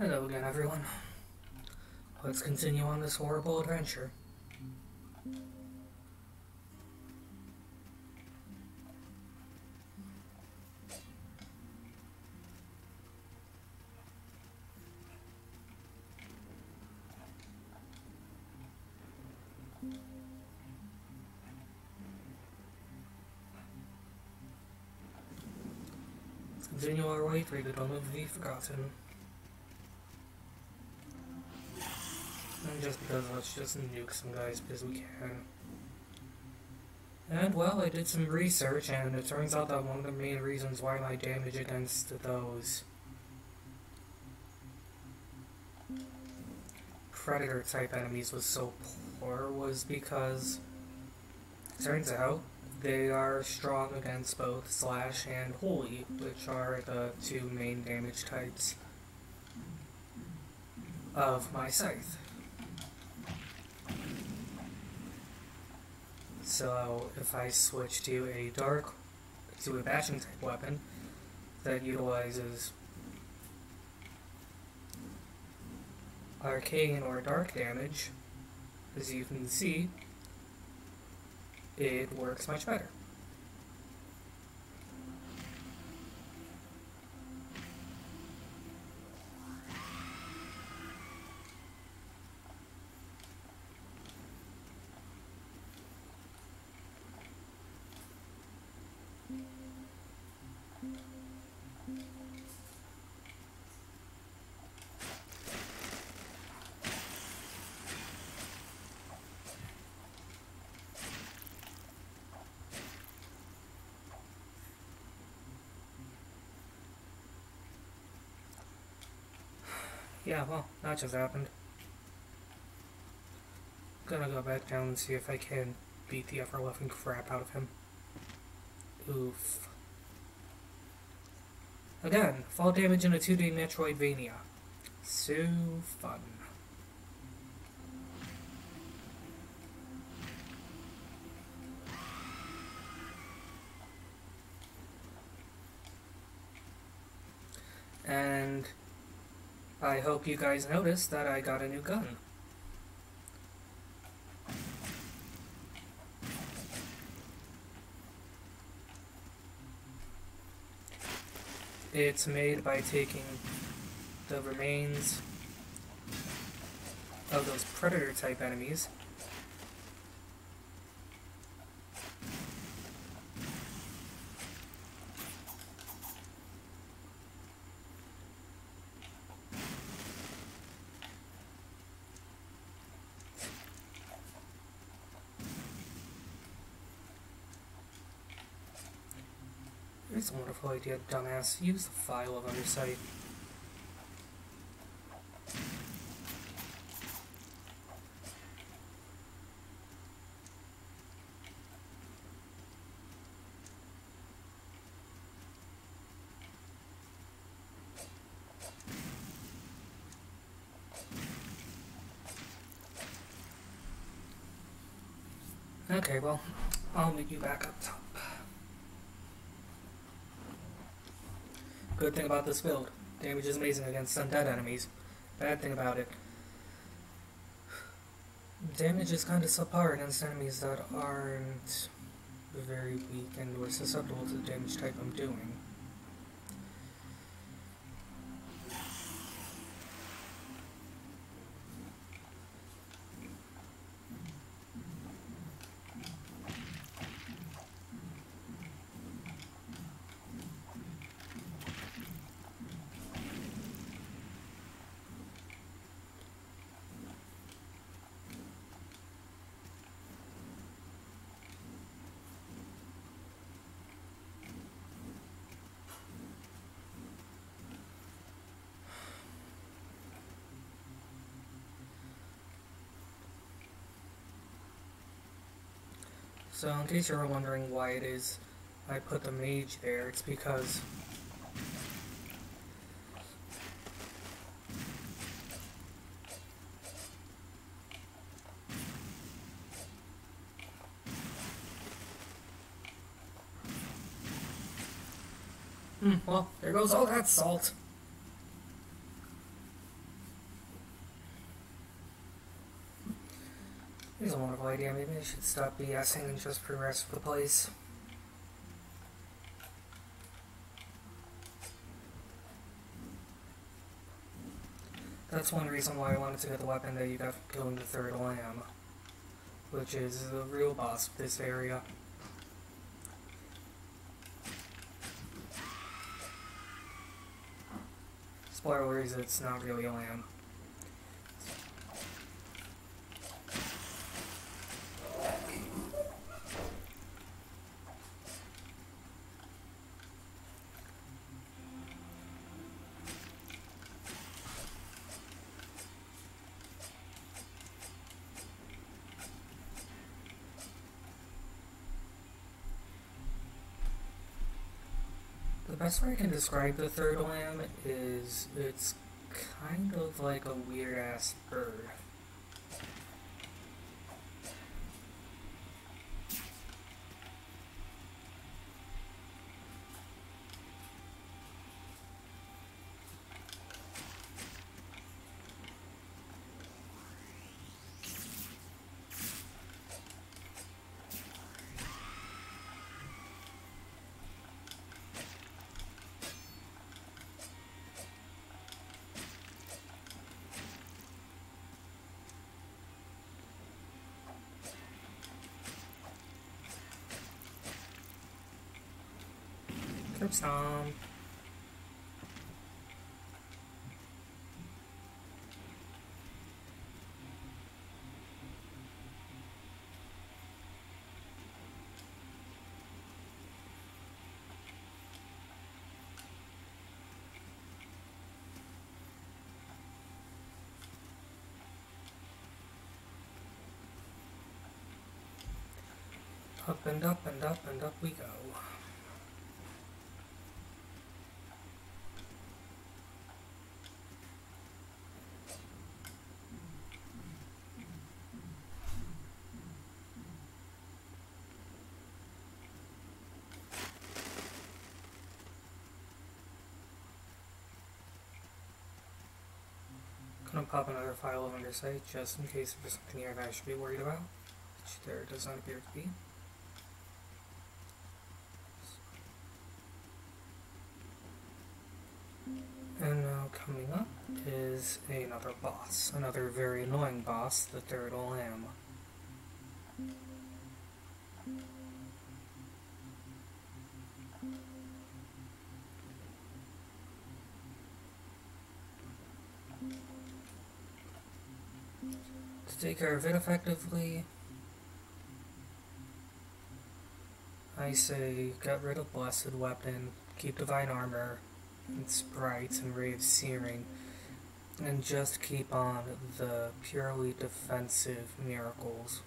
Hello again, everyone. Let's continue on this horrible adventure. Let's continue our way through the Dome of the Forgotten. And just because let's just nuke some guys because we can. And well, I did some research and it turns out that one of the main reasons why my damage against those predator type enemies was so poor was because it turns out they are strong against both Slash and Holy, which are the two main damage types of my scythe. So if I switch to a bashing type weapon that utilizes arcane or dark damage, as you can see, it works much better. Yeah, well, that just happened. Gonna go back down and see if I can beat the ever-loving crap out of him. Oof. Again, fall damage in a 2D Metroidvania. So fun. And I hope you guys noticed that I got a new gun. It's made by taking the remains of those predator type enemies It's a wonderful idea, dumbass. Use the file of undersight. Okay, well, I'll meet you back up top. Good thing about this build, damage is amazing against undead enemies. Bad thing about it, damage is kind of subpar against enemies that aren't very weak and were susceptible to the damage type I'm doing. So, in case you're wondering why it is I put the mage there, it's because well, there goes all that salt. Here's a wonderful idea. Maybe I should stop BSing and just progress with the place. That's one reason why I wanted to get the weapon that you got from killing the third lamb, which is the real boss of this area. Spoilers, it's not really a lamb. The best way I can describe the third lamb is it's kind of like a weird-ass bird. Curb stomp. Up and up and up and up we go. Gonna pop another file of undersight just in case there's something here that I should be worried about, which there does not appear to be. And now coming up is another boss, another very annoying boss, the third lamb. To take care of it effectively, I say get rid of Blessed Weapon, keep Divine Armor, and Sprites and Ray of Searing, and just keep on the purely defensive miracles.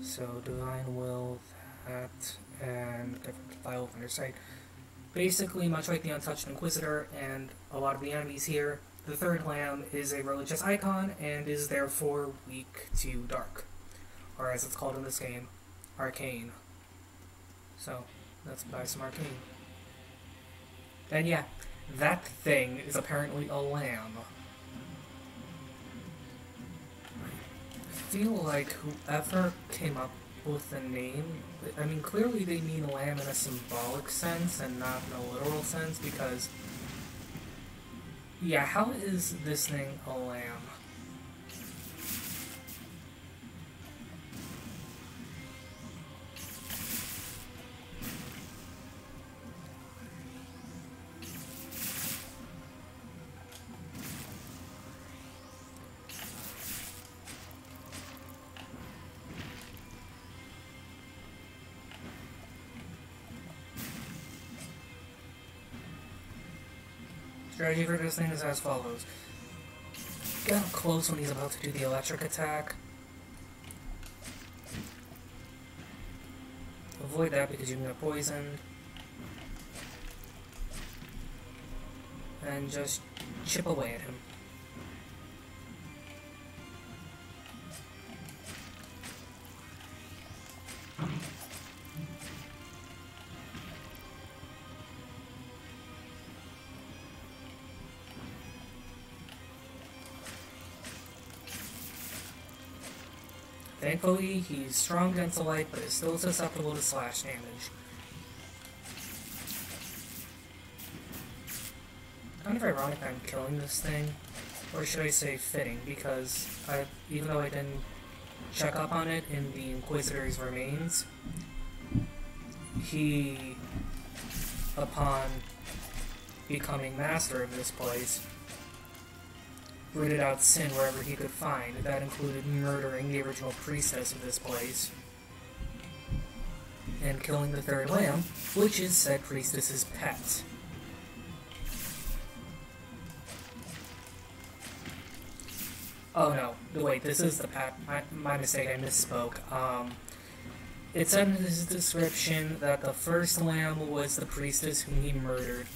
So Divine Will, that, and different file of Undersight. Basically, much like the Untouched Inquisitor and a lot of the enemies here, the third lamb is a religious icon and is therefore weak to dark, or as it's called in this game, arcane. So, let's buy some arcane. And yeah, that thing is apparently a lamb. I feel like whoever came up with the name, I mean, clearly they mean lamb in a symbolic sense and not in a literal sense, because yeah, how is this thing a lamb? Strategy for this thing is as follows. Get up close when he's about to do the electric attack. Avoid that because you can get poisoned. And just chip away at him. Thankfully, he's strong against the light, but is still susceptible to slash damage. Kind of ironic I'm killing this thing, or should I say fitting, because even though I didn't check up on it in the Inquisitor's remains, he, upon becoming master of this place, rooted out sin wherever he could find. That included murdering the original priestess of this place, and killing the third lamb, which is said priestess's pet. Oh no, wait, this is the pet. My mistake, I misspoke. It said in his description that the first lamb was the priestess whom he murdered.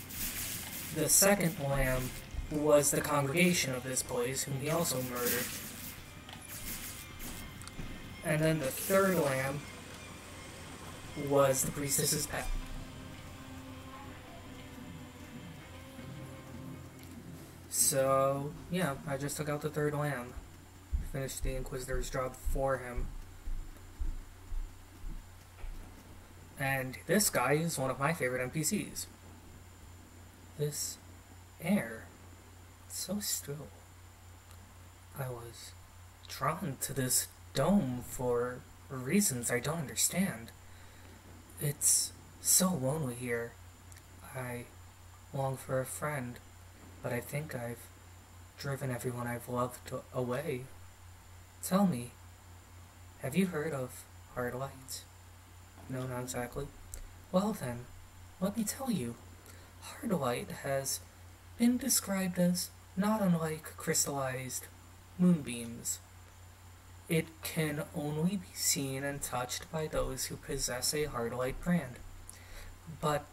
The second lamb was the congregation of this place, whom he also murdered. And then the third lamb was the priestess's pet. So, yeah, I just took out the third lamb. Finished the Inquisitor's job for him. And this guy is one of my favorite NPCs. This air, it's so still. I was drawn to this dome for reasons I don't understand. It's so lonely here. I long for a friend, but I think I've driven everyone I've loved away. Tell me, have you heard of hard light? No, not exactly. Well then, let me tell you. Hard light has been described as not unlike crystallized moonbeams. It can only be seen and touched by those who possess a hard light brand. But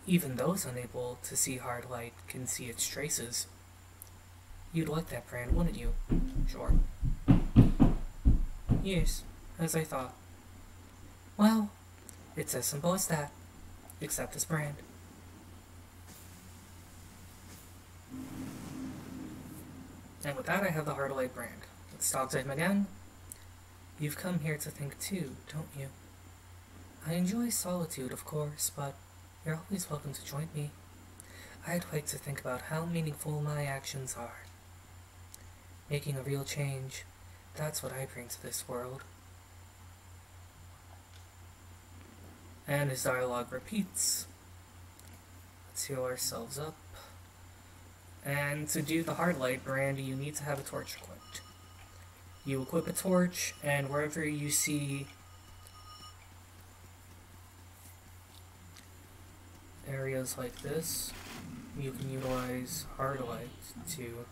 even those unable to see hard light can see its traces. You'd like that brand, wouldn't you? Sure. Yes, as I thought. Well, it's as simple as that. Accept this brand. And with that, I have the hard light brand. Let's talk to him again. You've come here to think too, don't you? I enjoy solitude, of course, but you're always welcome to join me. I'd like to think about how meaningful my actions are. Making a real change, that's what I bring to this world. And his dialogue repeats. Let's heal ourselves up. And to do the hard light brand, you need to have a torch equipped. You equip a torch, and wherever you see areas like this, you can utilize hard light to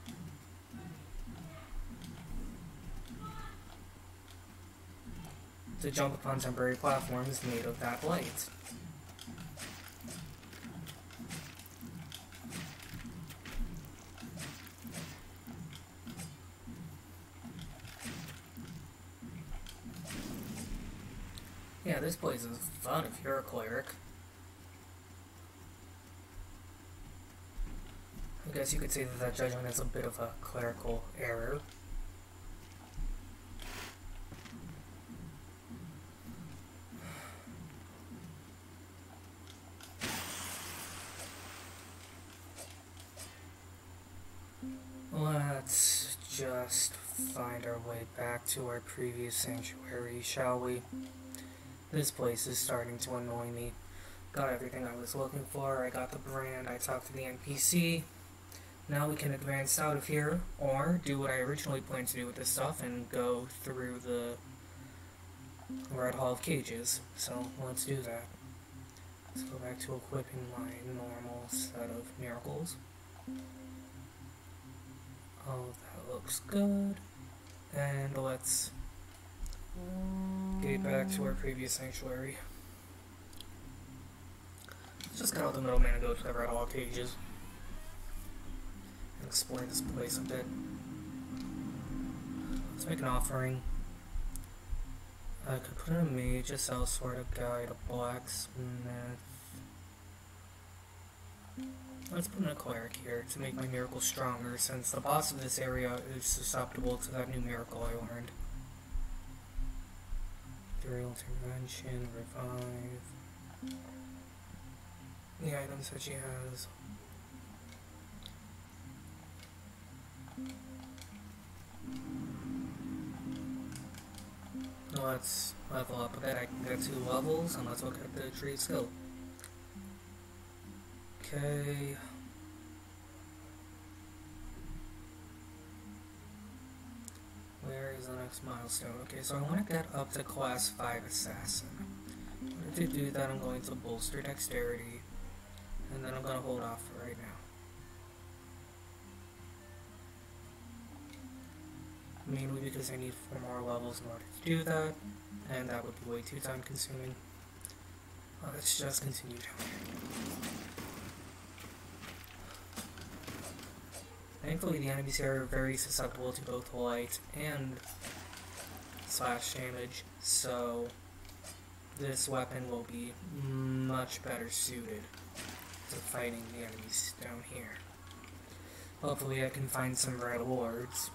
jump upon temporary platforms made of that light. Yeah, this place is fun if you're a cleric. I guess you could say that judgment is a bit of a clerical error. Let's just find our way back to our previous sanctuary, shall we? This place is starting to annoy me. Got everything I was looking for, I got the brand, I talked to the NPC. Now we can advance out of here, or do what I originally planned to do with this stuff and go through the Red Hall of Cages. So let's do that. Let's go back to equipping my normal set of miracles. Oh, that looks good. And let's get back to our previous sanctuary. Let's just cut out the middleman and go to the Red Hall of Cages. And explain this place a bit. Let's make an offering. I could put in a mage, a sellsword, a guide, a blacksmith. Let's put in a cleric here to make my miracle stronger, since the boss of this area is susceptible to that new miracle I learned. Material intervention, revive. The items that she has. Let's level up a bit. I can get 2 levels, and let's look at the tree skill. Okay. Where is the next milestone? Okay, so I want to get up to class 5 assassin. In order to do that, I'm going to bolster dexterity, and then I'm going to hold off for right now. Mainly because I need 4 more levels in order to do that, and that would be way too time consuming. Let's just continue down here. Thankfully the enemies here are very susceptible to both light and slash damage, so this weapon will be much better suited to fighting the enemies down here. Hopefully I can find some red wards.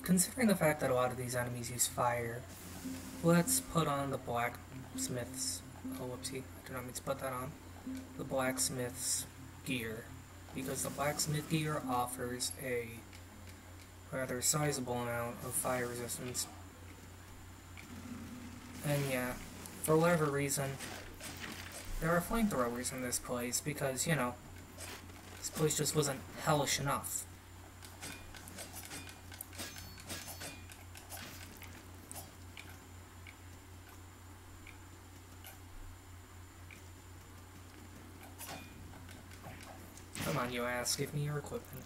Considering the fact that a lot of these enemies use fire, let's put on the blacksmith's, oh whoopsie, I did not mean to put that on, the blacksmith's gear, because the blacksmith gear offers a rather sizable amount of fire resistance. And yeah, for whatever reason, there are flamethrowers in this place because, you know, this place just wasn't hellish enough. Come on, you ass, give me your equipment.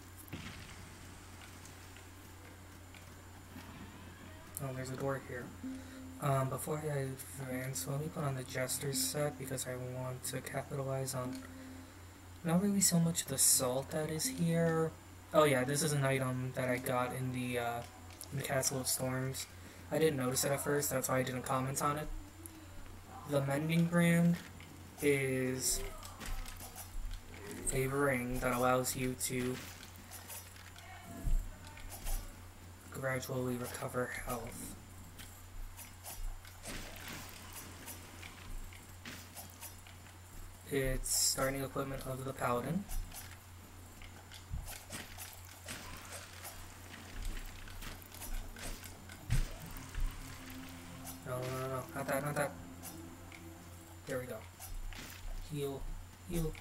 Oh, there's a door here. Before I advance, let me put on the Jester's set because I want to capitalize on not really so much the salt that is here. Oh yeah, this is an item that I got in the Castle of Storms. I didn't notice it at first, that's why I didn't comment on it. The Mending Brand is a ring that allows you to gradually recover health. It's starting equipment of the Paladin. No, not that, not that. There we go. Heal, heal.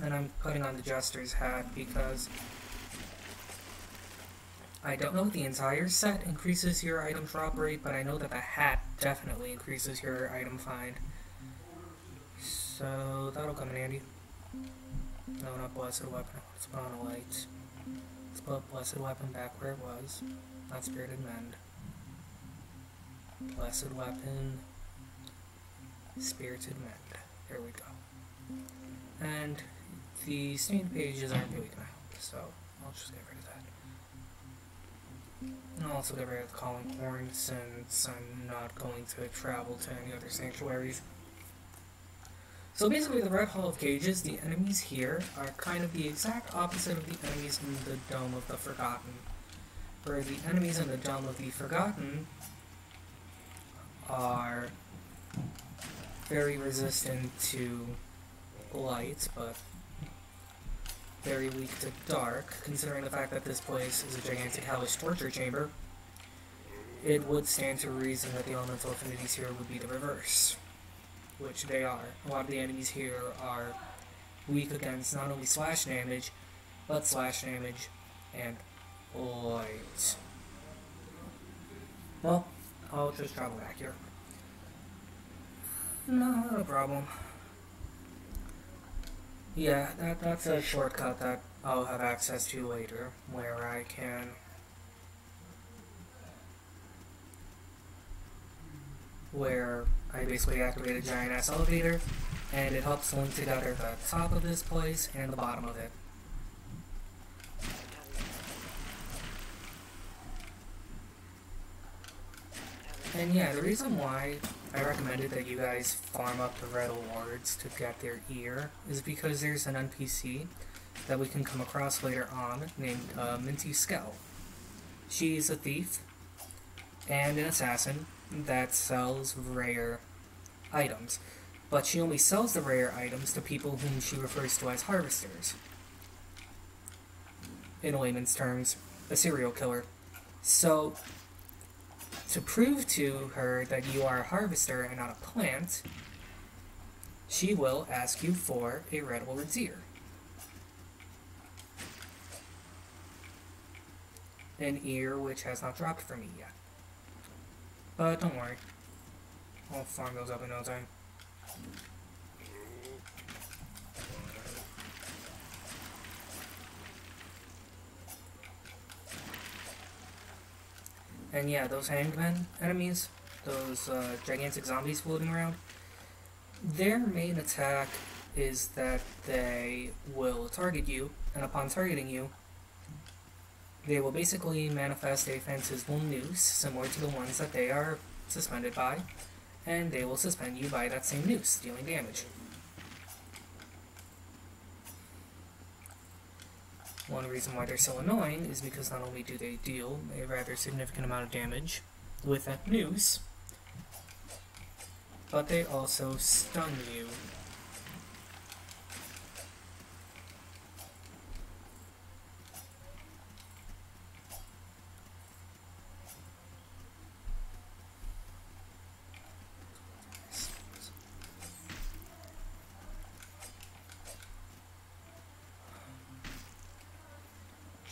And I'm putting on the Jester's hat because I don't know if the entire set increases your item drop rate, but I know that the hat definitely increases your item find. So that'll come in handy. No, not Blessed Weapon. Let's put on a light. Let's put Blessed Weapon back where it was. Not Spirited Mend. Blessed Weapon. Spirited Mend. There we go. And the stained pages aren't really gonna help, so I'll just get rid of that. And I'll also get rid of the Calling Horn since I'm not going to travel to any other sanctuaries. So basically the Red Hall of Cages, the enemies here are kind of the exact opposite of the enemies in the Dome of the Forgotten. Where the enemies in the Dome of the Forgotten are very resistant to light, but very weak to dark, considering the fact that this place is a gigantic hellish torture chamber. It would stand to reason that the elemental affinities here would be the reverse, which they are. A lot of the enemies here are weak against not only slash damage, but slash damage and light. Well, I'll just travel back here. No, not a problem. Yeah, that's a shortcut that I'll have access to later, where I can... where I basically activate a giant-ass elevator, and it helps link together the top of this place and the bottom of it. And yeah, the reason why I recommended that you guys farm up the red awards to get their ear is because there's an NPC that we can come across later on named Minty Skell. She's a thief and an assassin that sells rare items, but she only sells the rare items to people whom she refers to as harvesters. In layman's terms, a serial killer. So, to prove to her that you are a harvester and not a plant, she will ask you for a red award's ear. An ear which has not dropped for me yet. But don't worry, I'll farm those up in no time. And yeah, those hangman enemies, those gigantic zombies floating around, their main attack is that they will target you, and upon targeting you, they will basically manifest a phantasmal noose, similar to the ones that they are suspended by, and they will suspend you by that same noose, dealing damage. One reason why they're so annoying is because not only do they deal a rather significant amount of damage with that noose, but they also stun you.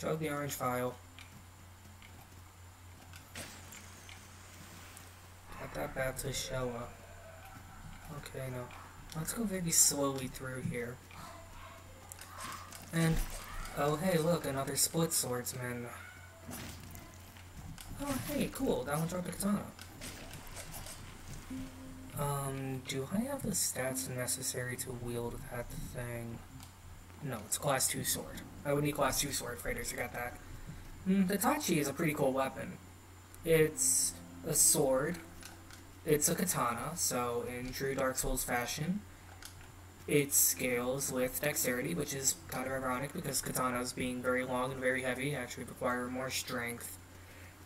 Chug the orange file. Got that back to Shella. Okay, no. Let's go very slowly through here. And, oh hey, look, another split swordsman. Oh hey, cool, that one dropped a katana. Do I have the stats necessary to wield that thing? No, it's class 2 sword. I would need class 2 sword fighters to get that. The Tachi is a pretty cool weapon. It's a sword. It's a katana, so in true Dark Souls fashion, it scales with dexterity, which is kind of ironic because katanas, being very long and very heavy, actually require more strength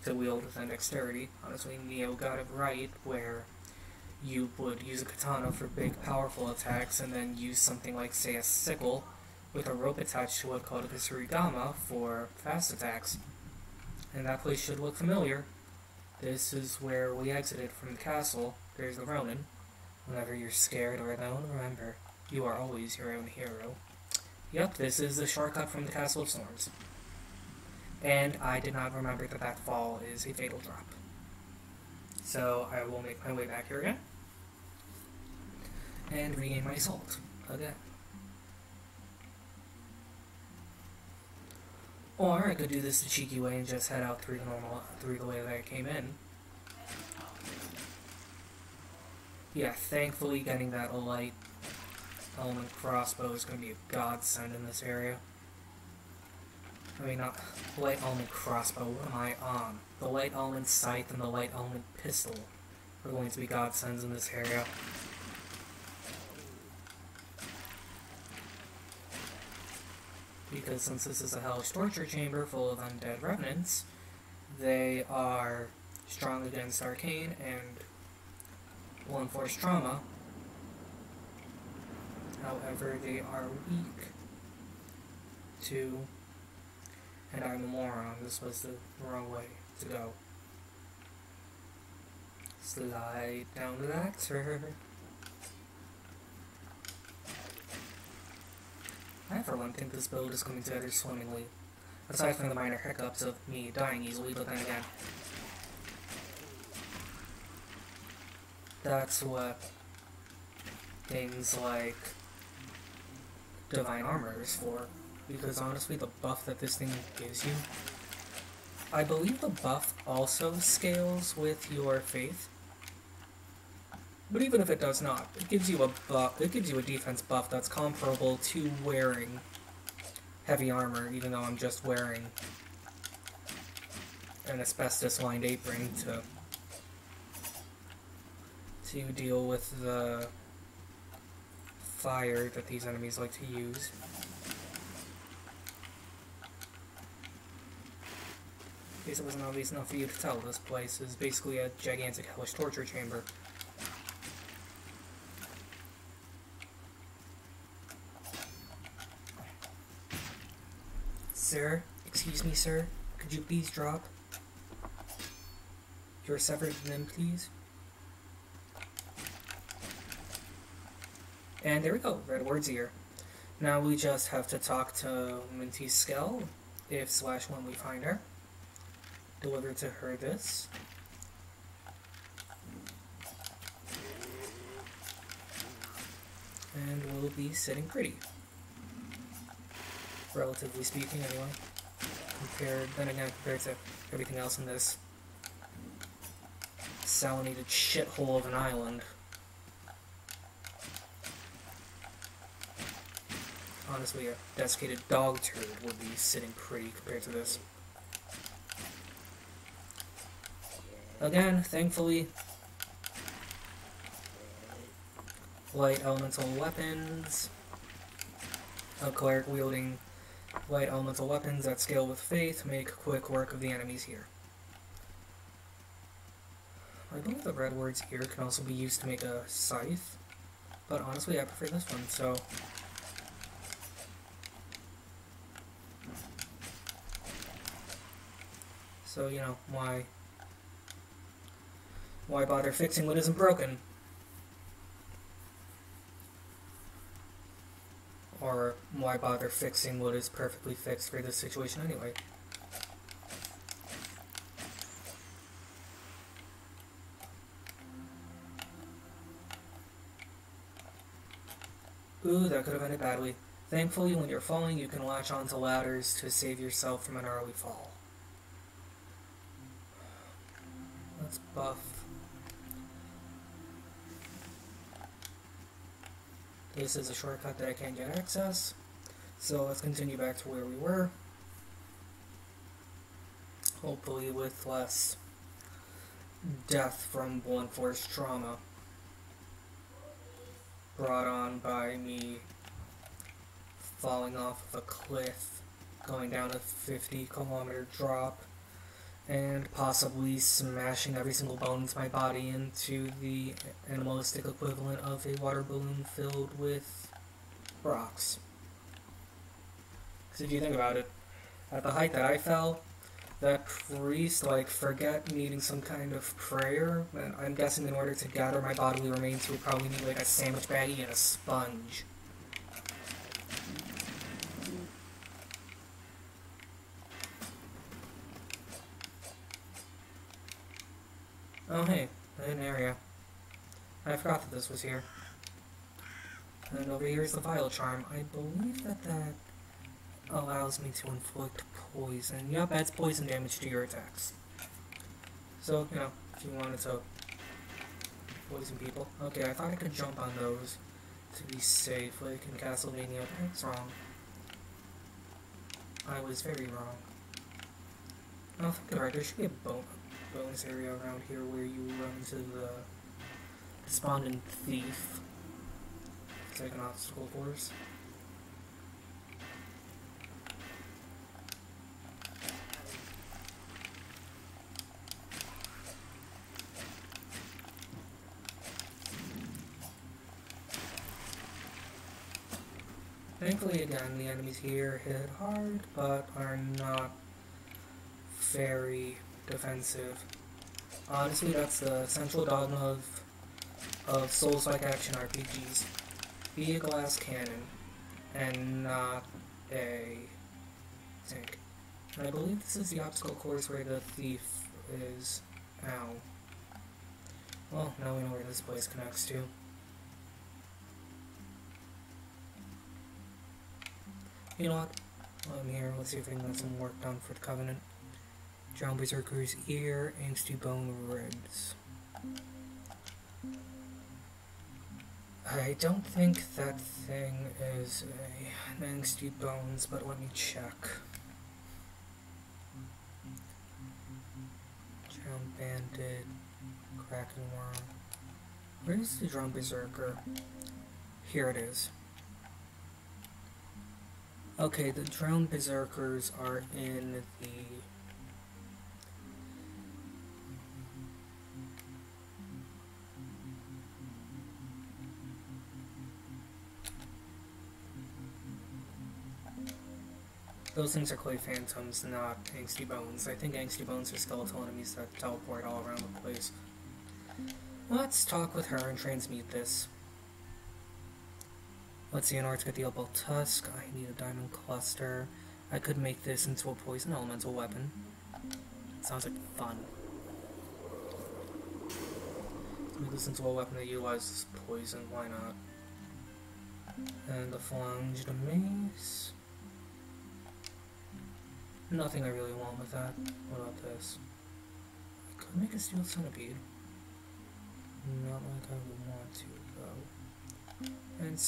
to wield than dexterity. Honestly, Neo got it right, where you would use a katana for big, powerful attacks, and then use something like, say, a sickle with a rope attached to it called a Kasurigama for fast attacks. And that place should look familiar. This is where we exited from the castle. There's the Ronin. Whenever you're scared or alone, remember, you are always your own hero. Yep, this is the shortcut from the Castle of Storms. And I did not remember that that fall is a fatal drop. So I will make my way back here again. And regain my salt again. Or I could do this the cheeky way and just head out through the way that I came in. Yeah, thankfully getting that light element crossbow is going to be a godsend in this area. I mean, not light element crossbow, what am I on? The light element scythe and the light element pistol are going to be godsends in this area. Because since this is a hellish torture chamber full of undead revenants, they are strong against arcane and will enforce trauma. However, they are weak to... And I'm a moron, this was the wrong way to go. Slide down to that, sir. I, for one, think this build is coming together swimmingly. Aside from the minor hiccups of me dying easily, but then again. That's what things like Divine Armor is for. Because honestly, the buff that this thing gives you, I believe the buff also scales with your faith. But even if it does not, it gives you a buff. It gives you a defense buff that's comparable to wearing heavy armor, even though I'm just wearing an asbestos-lined apron to deal with the fire that these enemies like to use. In case it wasn't obvious enough for you to tell, this place is basically a gigantic hellish torture chamber. Sir? Excuse me, sir? Could you please drop your severed limb, please? And there we go, Redward's ear. Now we just have to talk to Minty's Skell, if/when we find her. Deliver to her this. And we'll be sitting pretty. Relatively speaking, anyway. Compared to everything else in this salinated shithole of an island. Honestly, a desiccated dog turd would be sitting pretty compared to this. Again, thankfully, light elemental weapons. A cleric wielding light elemental weapons that scale with faith make quick work of the enemies here. I believe the Redward's ear can also be used to make a scythe, but honestly I prefer this one, so... So, you know, why bother fixing what isn't broken? Or why bother fixing what is perfectly fixed for this situation anyway? Ooh, that could have ended badly. Thankfully, when you're falling, you can latch onto ladders to save yourself from an early fall. Let's buff. This is a shortcut that I can't get access, so let's continue back to where we were. Hopefully with less death from blunt force trauma brought on by me falling off of a cliff, going down a 50-kilometer drop, and possibly smashing every single bone in my body into the animalistic equivalent of a water balloon filled with rocks. Because if you think about it, at the height that I fell, that priest, forget needing some kind of prayer, and I'm guessing in order to gather my bodily remains, he would probably need, a sandwich baggie and a sponge. Oh hey, a hidden area. I forgot that this was here. And over here is the Vile Charm. I believe that allows me to inflict poison. Yep, adds poison damage to your attacks. So, you know, if you wanted to poison people. Okay, I thought I could jump on those to be safe, like in Castlevania, but that's wrong. I was very wrong. Oh, think about it, there should be a bonus area around here where you run into the Despondent Thief. It's like an obstacle course. Thankfully, again, the enemies here hit hard, but are not very defensive. Honestly, that's the central dogma of Souls-like action RPGs. Be a glass cannon, and not a tank. And I believe this is the obstacle course where the thief is. Ow. Well, now we know where this place connects to. You know what? While I'm here, let's see if we can get some work done for the Covenant. Drown Berserker's ear, angsty bone ribs. I don't think that thing is an angsty bones, but let me check. Drown bandit, kraken worm. Where is the Drown Berserker? Here it is. Okay, the Drowned Berserkers are in the... Those things are clay phantoms, not angsty bones. I think angsty bones are skeletal enemies that teleport all around the place. Let's talk with her and transmute this. Let's see, in order to get the Opal Tusk, I need a diamond cluster. I could make this into a poison elemental weapon. Sounds like fun. Make this into a weapon that utilizes poison, why not? And the flanged mace. Nothing I really want with that. What about this? I could make a steel centipede. Not like I would want to, though. And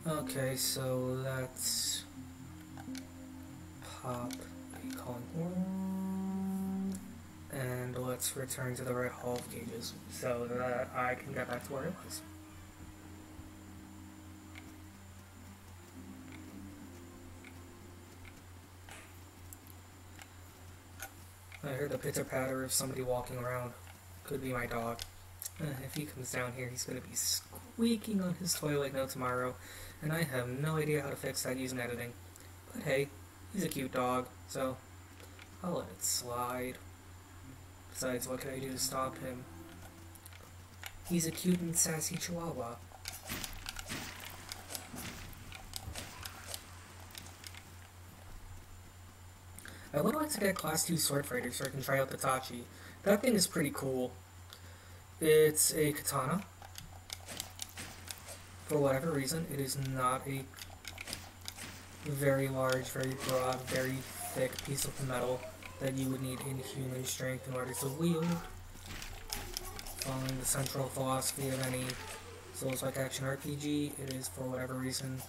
okay, so let's pop a calling horn, and let's return to the Red Hall of Cages so that I can get back to where it was. I heard the pitter-patter of somebody walking around. Could be my dog. If he comes down here, he's going to be squeaking on his toy like no tomorrow, and I have no idea how to fix that using editing. But hey, he's a cute dog, so I'll let it slide. Besides, what could I do to stop him? He's a cute and sassy chihuahua. I would like to get Class 2 Sword Fighter so I can try out the Tachi. That thing is pretty cool. It's a katana. For whatever reason, it is not a very large, very broad, very thick piece of metal that you would need inhuman strength in order to wield. Following the central philosophy of any Souls-like action RPG, it is, for whatever reason,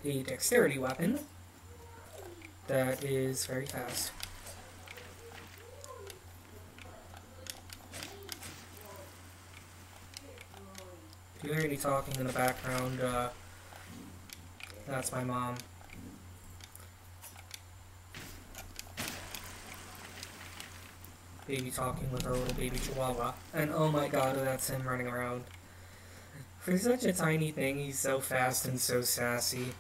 a dexterity weapon that is very fast. If you hear any talking in the background, that's my mom. Baby talking with her little baby chihuahua. And oh my god, that's him running around. For such a tiny thing, he's so fast and so sassy.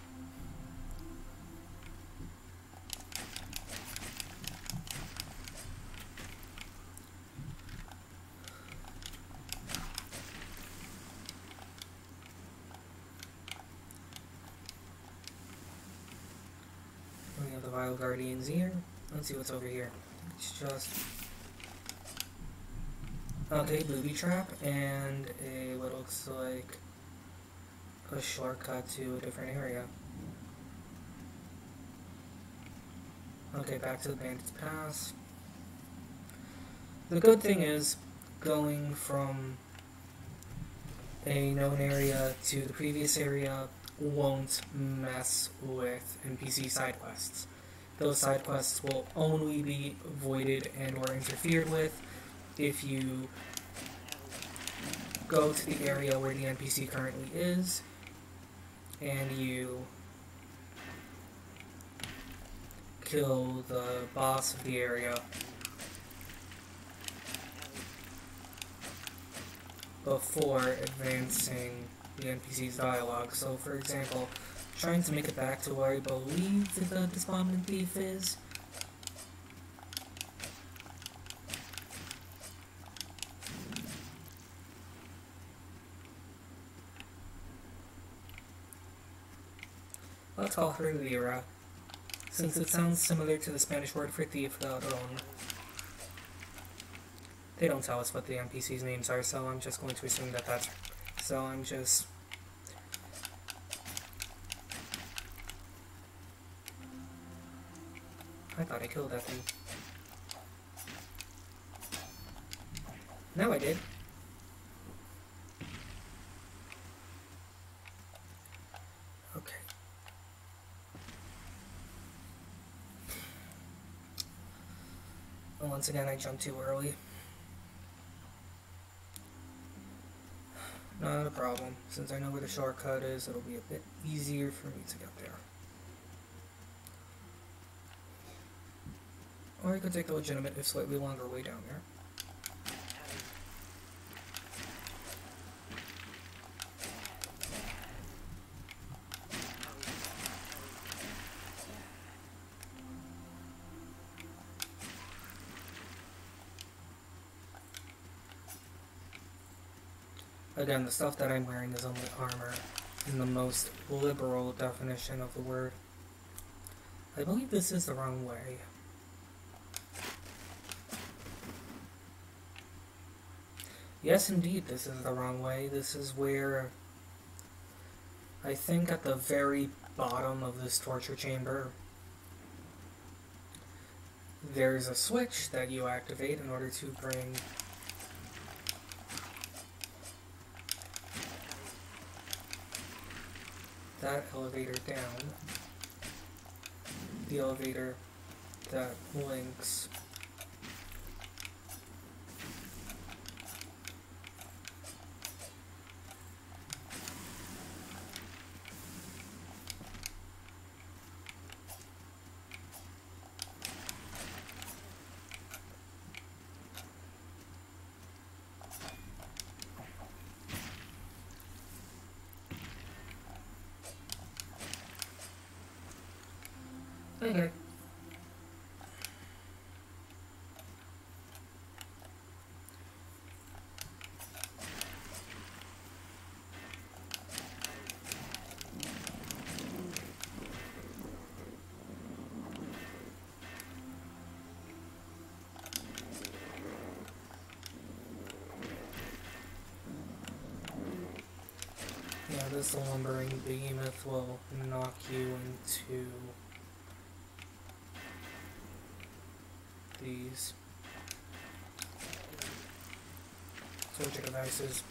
We have the Vile Guardians here. Let's see what's over here. It's just... okay, booby trap, and what looks like a shortcut to a different area. Okay, back to the Bandit's Pass. The good thing is, going from a known area to the previous area won't mess with NPC side quests. Those side quests will only be voided and or interfered with if you go to the area where the NPC currently is and you kill the boss of the area before advancing the NPC's dialogue. So, for example, trying to make it back to where I believe the Despondent Thief is. Let's call her Lyra. Since it sounds similar to the Spanish word for thief, ladrón. They don't tell us what the NPCs' names are, so I'm just going to assume that that's... So I'm just... I thought I killed that thing. No, I did. Okay. Well, once again, I jumped too early. Not a problem. Since I know where the shortcut is, it'll be a bit easier for me to get there. Or I could take the legitimate, if slightly longer way down there. Again, the stuff that I'm wearing is only armor, in the most liberal definition of the word. I believe this is the wrong way. Yes, indeed, this is the wrong way. This is where, I think at the very bottom of this torture chamber, there's a switch that you activate in order to bring that elevator down. The elevator that links okay. Yeah, this lumbering behemoth will knock you into these torture devices.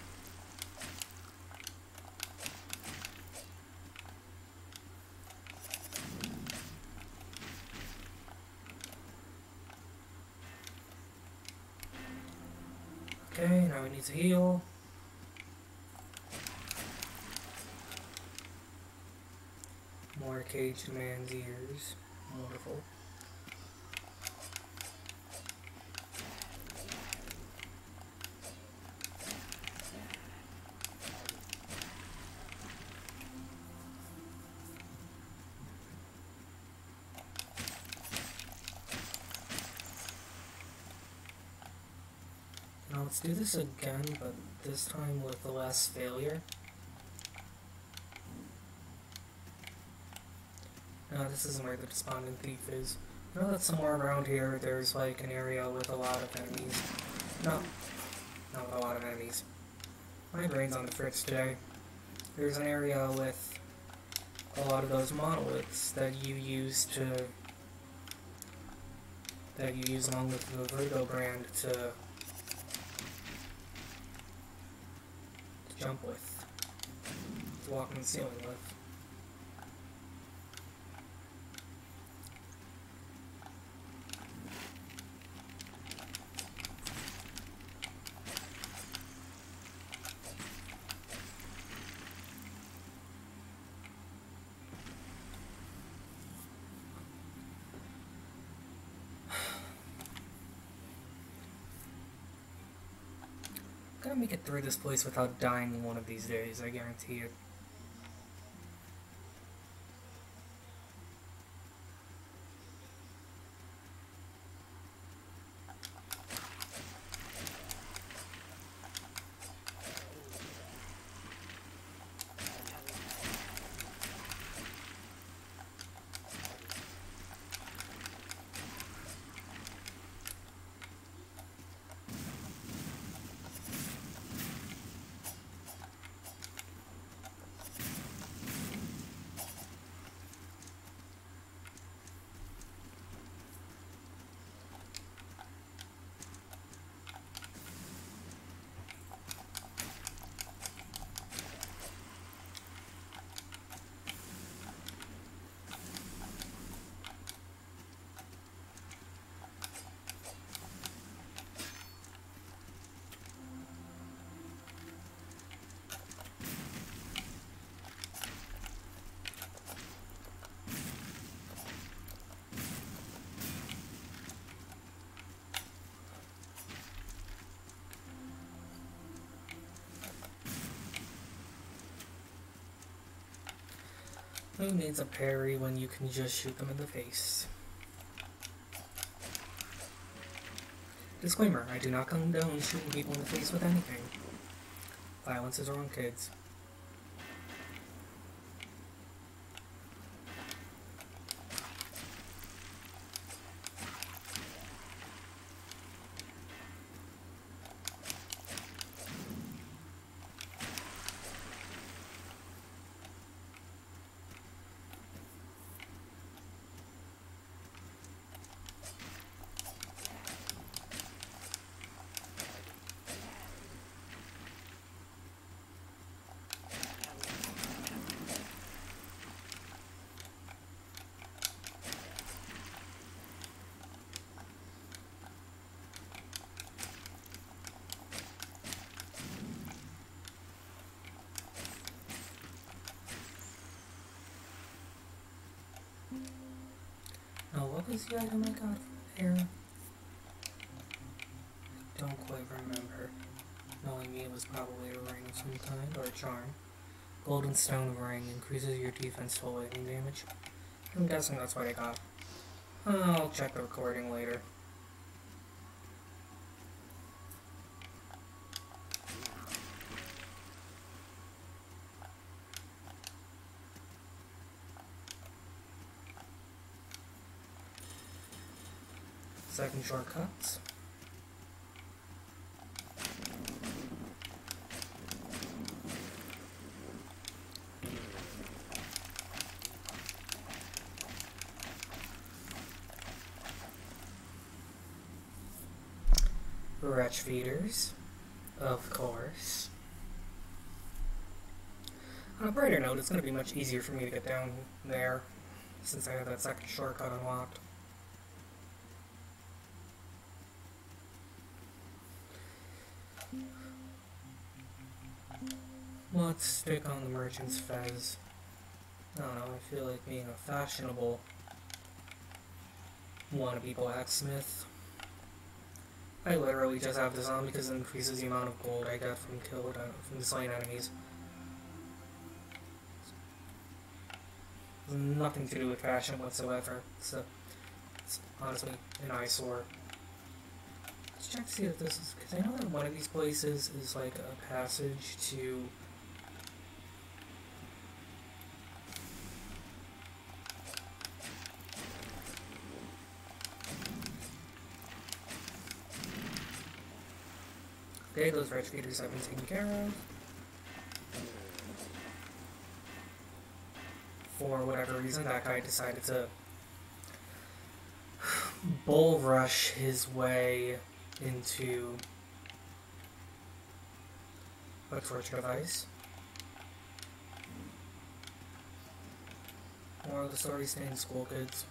Okay, now we need to heal. More caged man's ears. Wonderful. Now let's do this again, but this time with less failure. No, this isn't where the Despondent Thief is. I know that somewhere around here there's like an area with a lot of enemies. No, not with a lot of enemies. My brain's on the fritz today. There's an area with a lot of those monoliths that you use along with the Vertigo brand to jump with, to walk on the ceiling with. I'm gonna make it through this place without dying one of these days, I guarantee it. Who needs a parry when you can just shoot them in the face? Disclaimer, I do not condone shooting people in the face with anything. Violence is wrong, kids. Now, what was the item I got from there? I don't quite remember. Knowing me, it was probably a ring of some kind, or a charm. Golden stone ring increases your defense to lightning damage. I'm guessing that's what I got. I'll check the recording later. Second shortcuts. Wretch feeders, of course. On a brighter note, it's going to be much easier for me to get down there since I have that second shortcut unlocked. Let's stick on the merchant's fez. I don't know, I feel like being a fashionable wannabe blacksmith. I literally just have this on because it increases the amount of gold I get from from slain enemies. It's nothing to do with fashion whatsoever. It's honestly an eyesore. Let's check to see if this is, because I know that one of these places is like a passage to okay, those wretch feeders have been taken care of. For whatever reason, that guy decided to bull rush his way into a torture device. Moral of the story, stay in school, kids.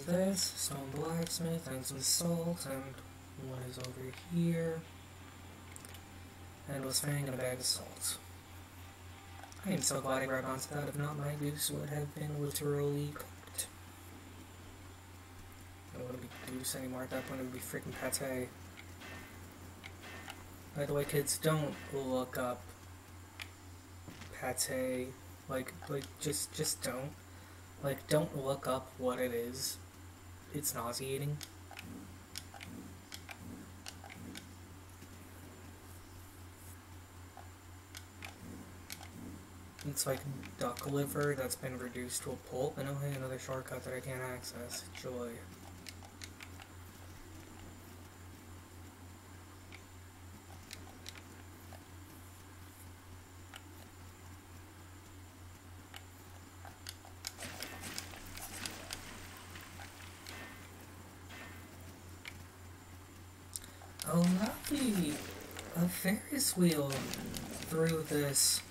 This, stone blacksmith, and some salt, and what is over here, and was fang and a bag of salt. I am so glad I grabbed onto that, if not my goose would have been literally cooked. It wouldn't be goose anymore at that point, it would be freaking pate. By the way, kids, don't look up pate, just don't. Like, don't look up what it is. It's nauseating. It's like duck liver that's been reduced to a pulp, and oh hey, another shortcut that I can't access. Joy. Oh lovely! A Ferris wheel through this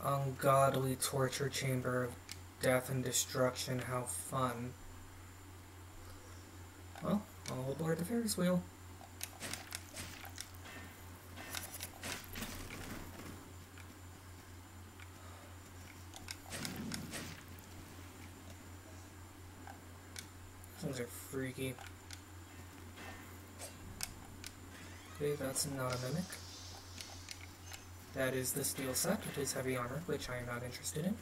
ungodly torture chamber of death and destruction. How fun. Well, I'll aboard the Ferris wheel. freaky. Okay, that's not a mimic. That is the steel set. It is heavy armor, which I am not interested in.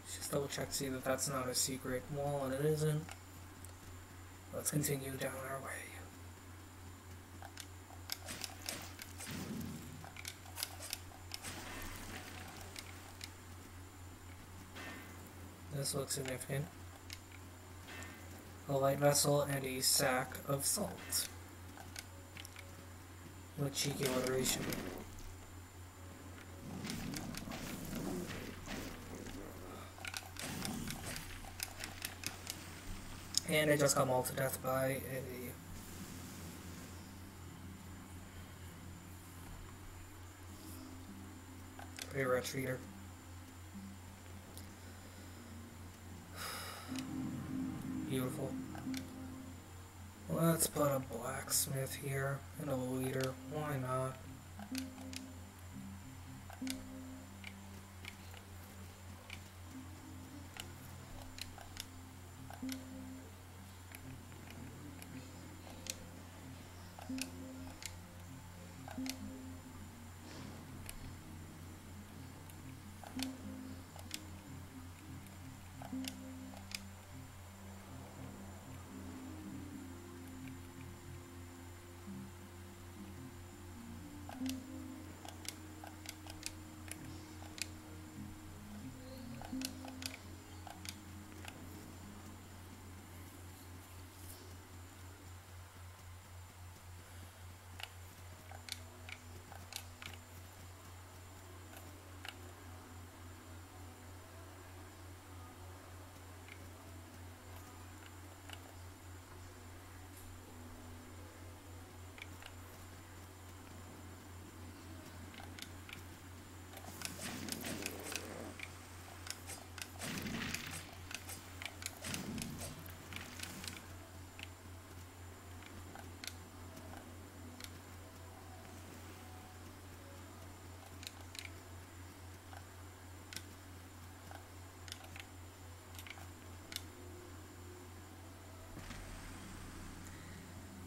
Let's just double check to see that that's not a secret wall, and it isn't. Let's continue down our way. This looks significant. A light vessel and a sack of salt. What cheeky alliteration. And I just got mauled to death by a retreater. Beautiful. Let's put a blacksmith here and a leader. Why not?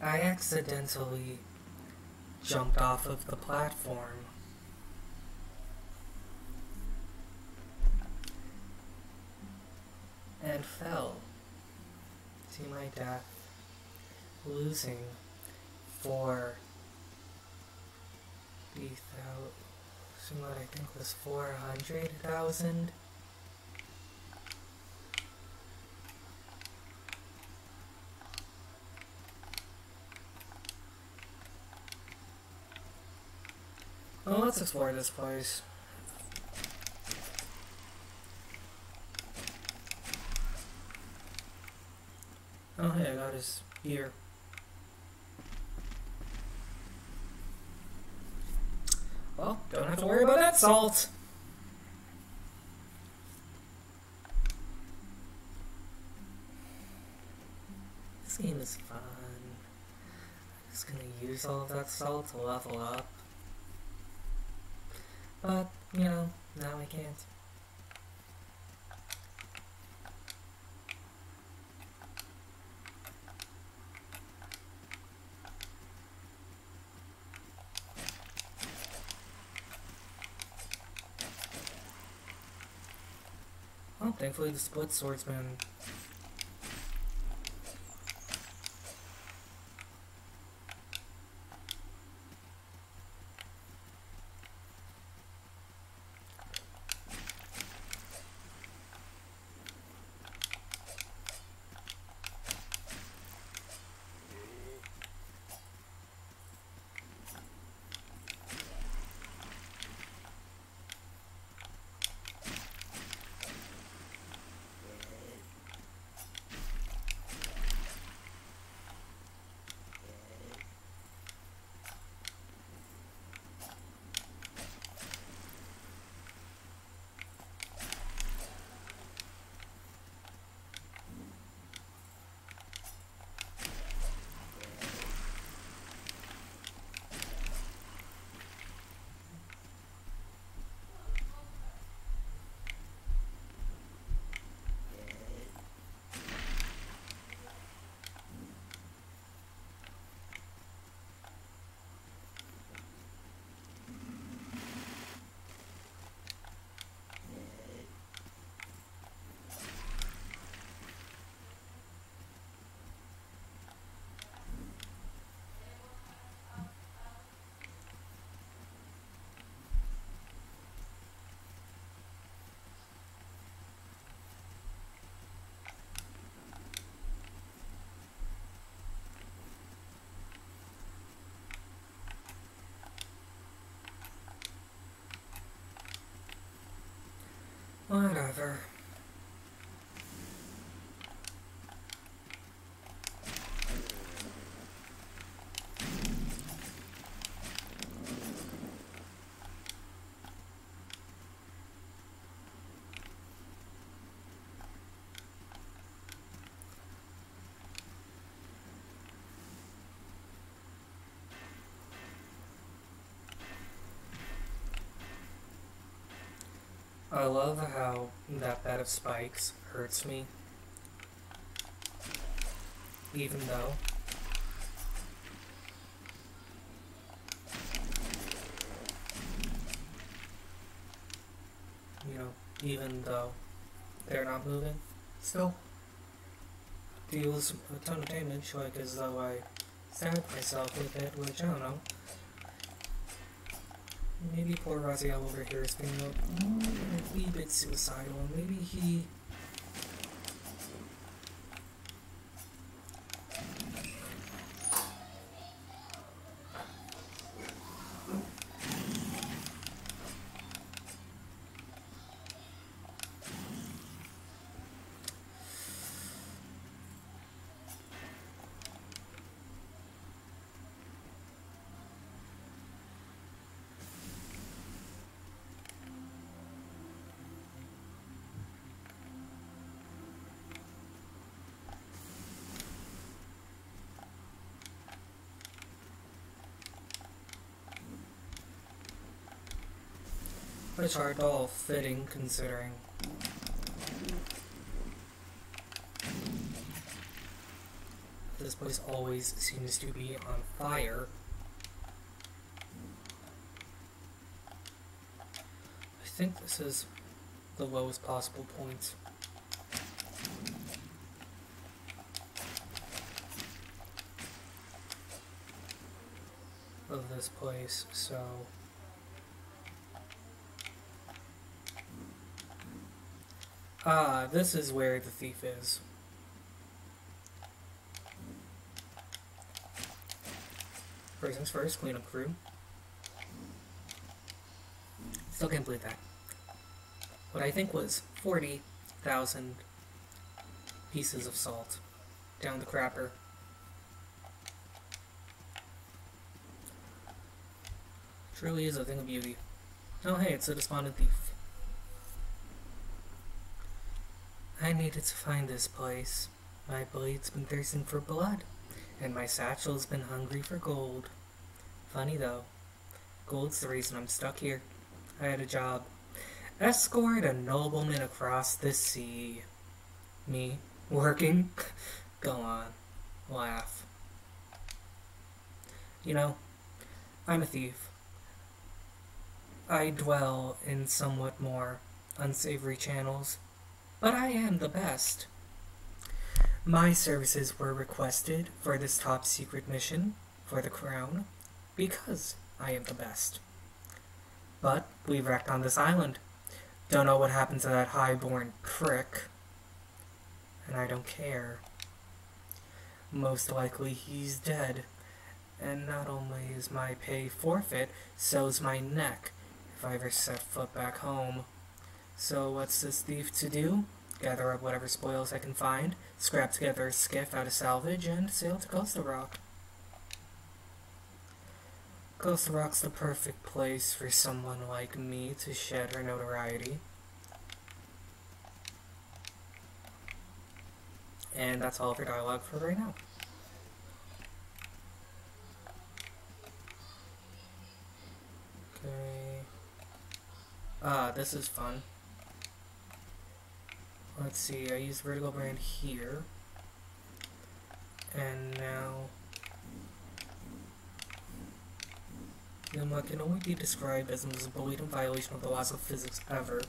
I accidentally jumped off of the platform. And fell to my death, losing for what I think was 400,000. Well, let's explore this place. Oh, hey, I got his gear. Well, don't have to worry about that salt. This game is fun. I'm just gonna use all of that salt to level up. But, you know, now I can't. Well, thankfully the split swordsman. Whatever. I love how that bed of spikes hurts me, even though even though they're not moving, still deals a ton of damage, like as though I stabbed myself with it, which I don't know. Maybe poor Raziel over here is being a wee bit suicidal, and maybe he... Which aren't all fitting, considering this place always seems to be on fire. I think this is the lowest possible point. Of this place, so... Ah, this is where the thief is. First things first, clean up crew. Still can't believe that. What I think was 40,000 pieces of salt down the crapper. Truly is a thing of beauty. Oh hey, it's a despondent thief. I needed to find this place. My blade's been thirsting for blood, and my satchel's been hungry for gold. Funny though, gold's the reason I'm stuck here. I had a job. Escort a nobleman across the sea. Me? Working? Go on. Laugh. You know, I'm a thief. I dwell in somewhat more unsavory channels, but I am the best. My services were requested for this top secret mission for the crown because I am the best. But we wrecked on this island. Don't know what happened to that high-born prick. And I don't care. Most likely he's dead. And not only is my pay forfeit, so's my neck if I ever set foot back home. So what's this thief to do? Gather up whatever spoils I can find, scrap together a skiff out of salvage, and sail to Costa Rock. Costa Rock's the perfect place for someone like me to shed her notoriety. And that's all of her dialogue for right now. Okay. Ah, this is fun. Let's see, I used Vertigo brand here. And now... what can only be described as the most blatant violation of the laws of physics ever.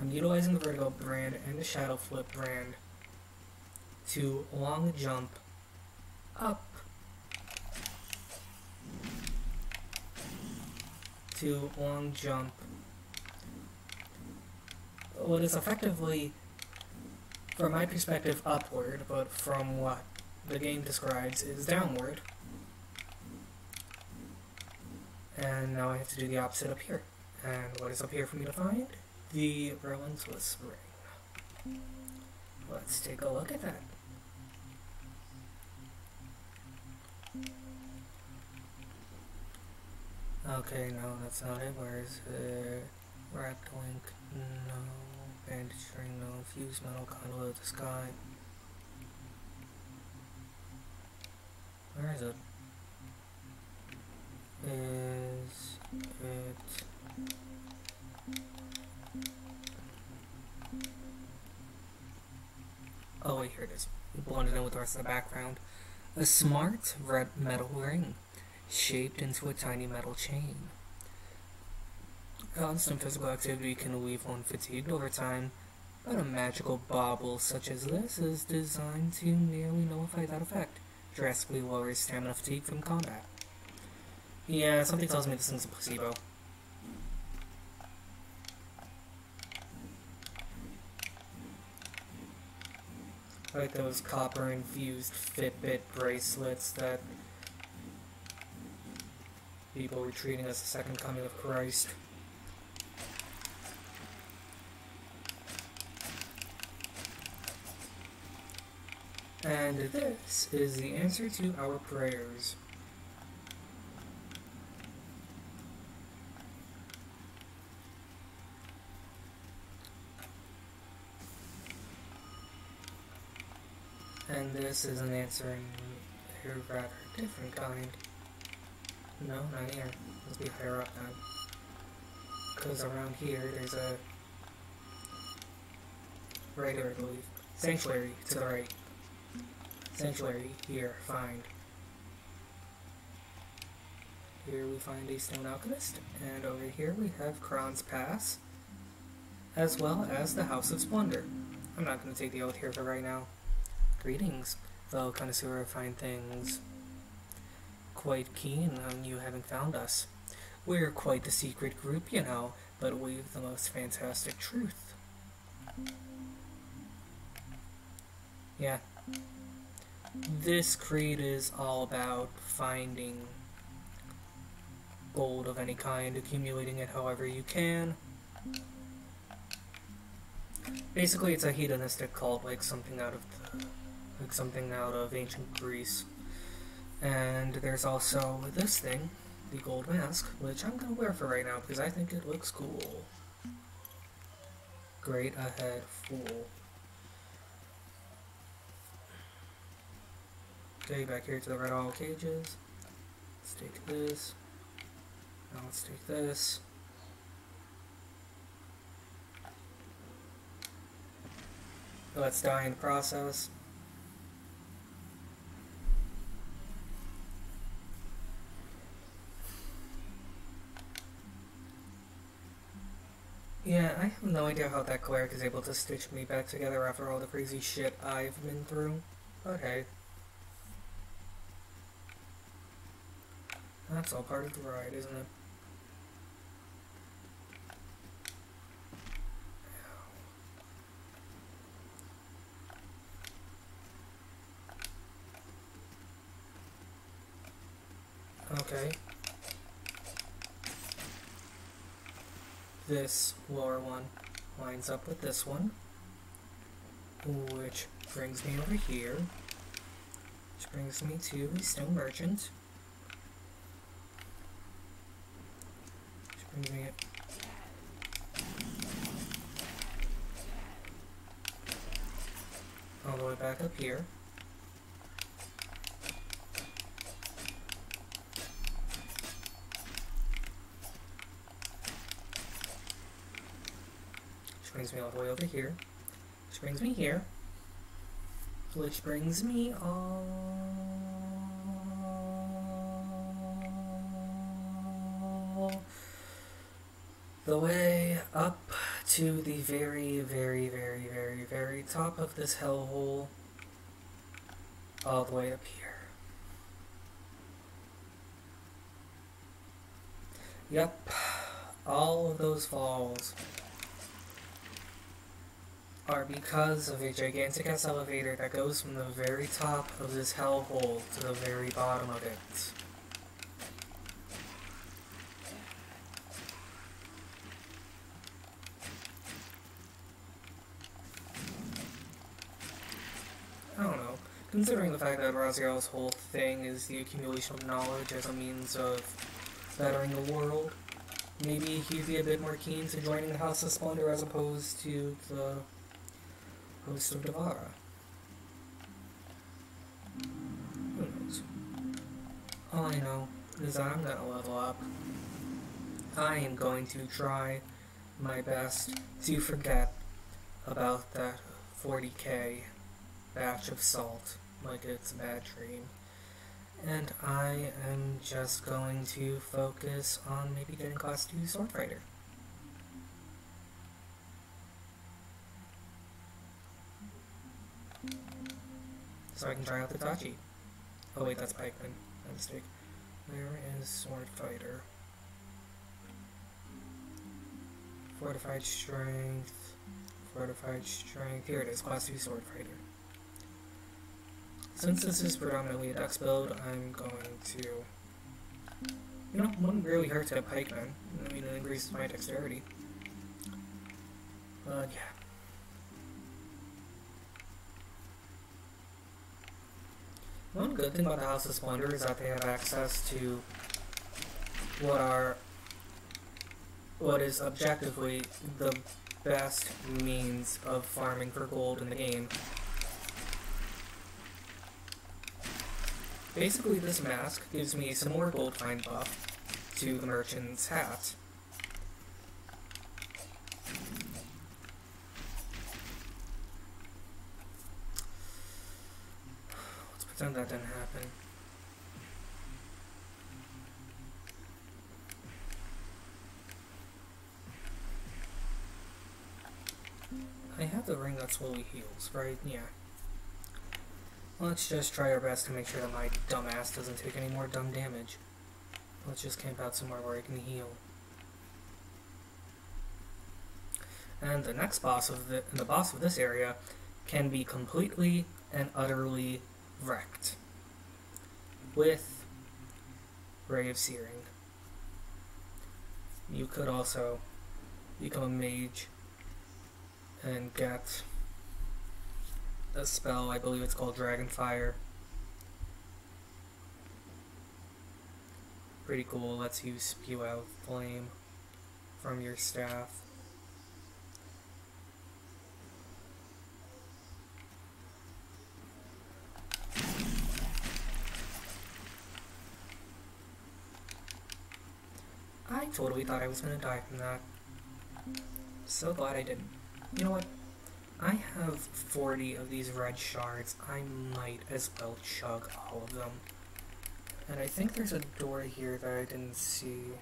I'm utilizing the Vertigo brand and the Shadow Flip brand to long jump up to long jump what is effectively, from my perspective, upward, but from what the game describes is downward. And now I have to do the opposite up here. And what is up here for me to find? the ruins whispering. Let's take a look at that. Okay, no, that's not it. Where's the wrapped link? No. Bandage string, no. Fused metal conduit of the sky. Where is it? Is it... Oh wait, here it is. We blended in with the rest of the background. A smart red metal ring, shaped into a tiny metal chain. Constant physical activity can leave one fatigued over time, but a magical bauble such as this is designed to nearly nullify that effect, drastically lowers stamina fatigue from combat. Yeah, something tells me this thing's a placebo. Like those copper-infused Fitbit bracelets that people were treating as the second coming of Christ. And this is the answer to our prayers. And this is an answer in a rather different kind. No, not here. Let's be higher up then. Because around here there's a... right here, I believe. Sanctuary to the right. Sanctuary here, find. Here we find a stone alchemist, and over here we have Kron's Pass, as well as the House of Splendor. I'm not going to take the oath here for right now. Greetings, fellow connoisseur of fine things. Quite keen on you having found us. We're quite the secret group, you know, but we've the most fantastic truth. Yeah. This creed is all about finding gold of any kind, accumulating it however you can. Basically, it's a hedonistic cult, like something out of ancient Greece. And there's also this thing, the gold mask, which I'm gonna wear for right now because I think it looks cool. Great ahead, fool. Okay, back here to the red all cages. Let's take this. Now let's take this. Let's die in the process. Yeah, I have no idea how that cleric is able to stitch me back together after all the crazy shit I've been through. But hey. That's all part of the ride, isn't it? Okay. This lower one lines up with this one, which brings me over here, which brings me to the stone merchant. Brings me all the way back up here. Which brings me all the way over here. Which brings me here. Which brings me all the way up to the very, very, very, very, very top of this hellhole, all the way up here. Yep, all of those falls are because of a gigantic ass elevator that goes from the very top of this hellhole to the very bottom of it. considering the fact that Raziel's whole thing is the accumulation of knowledge as a means of bettering the world, maybe he'd be a bit more keen to joining the House of Splendor as opposed to the host of Devara. Who knows? All I know is that I'm gonna level up. I am going to try my best to forget about that 40k batch of salt like it's a bad dream. And I am just going to focus on maybe getting class 2 sword fighter. So I can try out the Tachi. Oh wait, that's pikeman. My mistake. Where is sword fighter? Fortified strength. Fortified strength. Here it is, class 2 sword fighter. Since this is predominantly a dex build, I'm going to... You know, wouldn't really hurt to have pikeman. I mean, it increases my dexterity. But yeah. One good thing about the House of Splendor is that they have access to what is objectively the best means of farming for gold in the game. Basically, this mask gives me some more gold find buff to the merchant's hat. Let's pretend that didn't happen. I have the ring that slowly heals, right? Yeah. Let's just try our best to make sure that my dumb ass doesn't take any more dumb damage. Let's just camp out somewhere where I can heal. And the next boss of the boss of this area can be completely and utterly wrecked with Ray of Searing. You could also become a mage and get a spell, I believe it's called Dragonfire. Pretty cool, lets you spew out flame from your staff. I totally thought I was gonna die from that. So glad I didn't. You know what? I have 40 of these red shards. I might as well chug all of them. And I think there's a door here that I didn't see.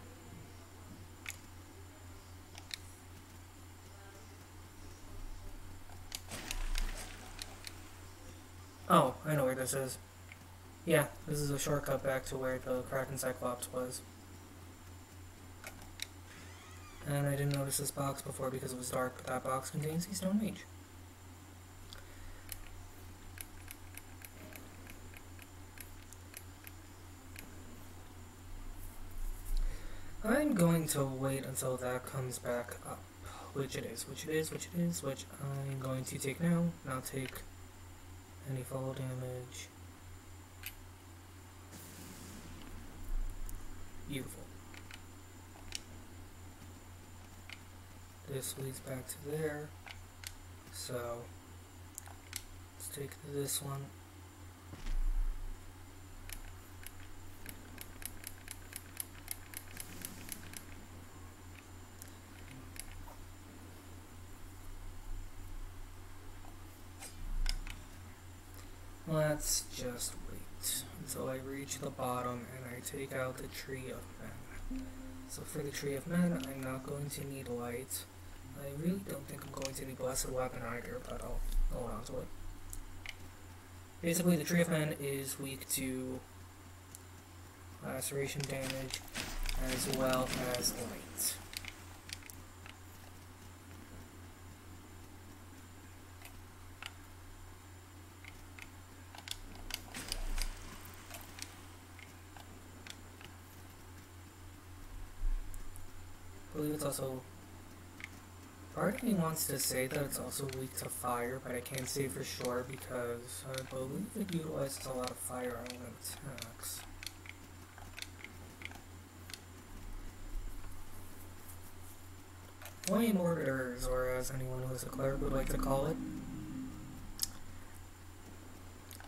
Oh, I know where this is. Yeah, this is a shortcut back to where the Kraken Cyclops was. And I didn't notice this box before because it was dark, but that box contains the Stone Mage. I'm going to wait until that comes back up, which I'm going to take now, not take any fall damage. Beautiful. This leads back to there, so let's take this one. Let's just wait until I reach the bottom and I take out the Tree of Men. So for the Tree of Men, I'm not going to need light. I really don't think I'm going to need Blessed Weapon either, but I'll hold on to it. Basically, the Tree of Men is weak to laceration damage as well as light. I believe it's also Part of me wants to say that it's also weak to fire, but I can't say for sure because I believe it utilizes a lot of fire element attacks. Flame Orbiters, or as anyone who is a cleric would like to call it,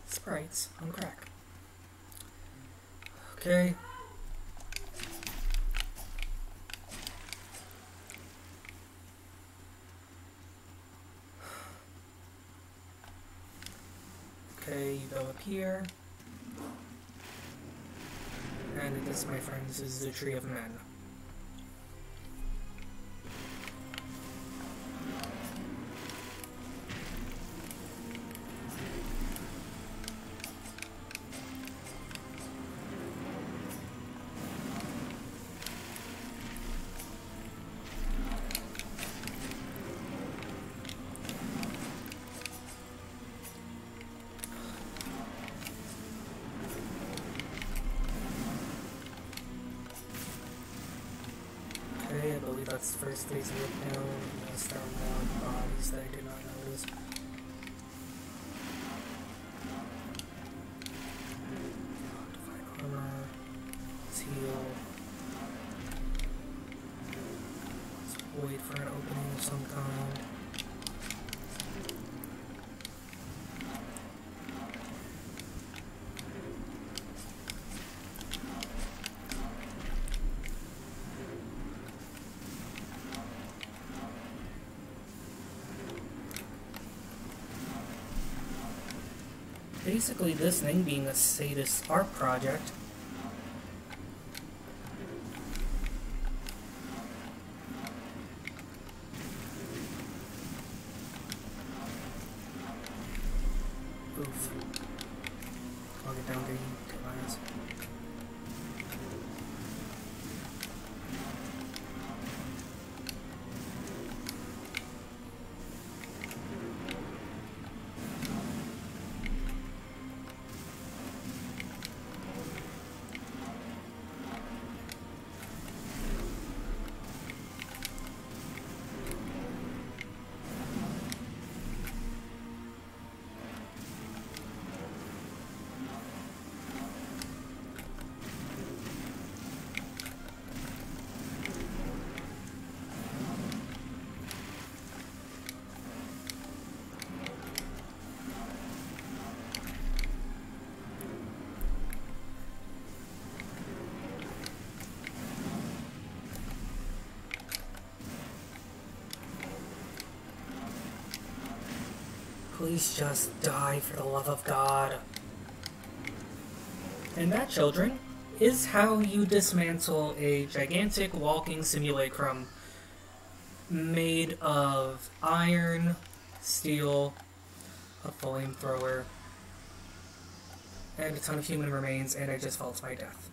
sprites on crack. Okay. Okay, you go up here. And this, my friends, is the Tree of Men. I believe that's the first phase of it now. Unless there are more bodies that I did not notice. Divine armor. Let's heal. Let's wait for an opening of some kind. Basically, this thing being a sadist art project. Oof. I'll get down to my ass. Please just die for the love of God. And that, children, is how you dismantle a gigantic walking simulacrum made of iron, steel, a flamethrower, and a ton of human remains, and I just fell to my death.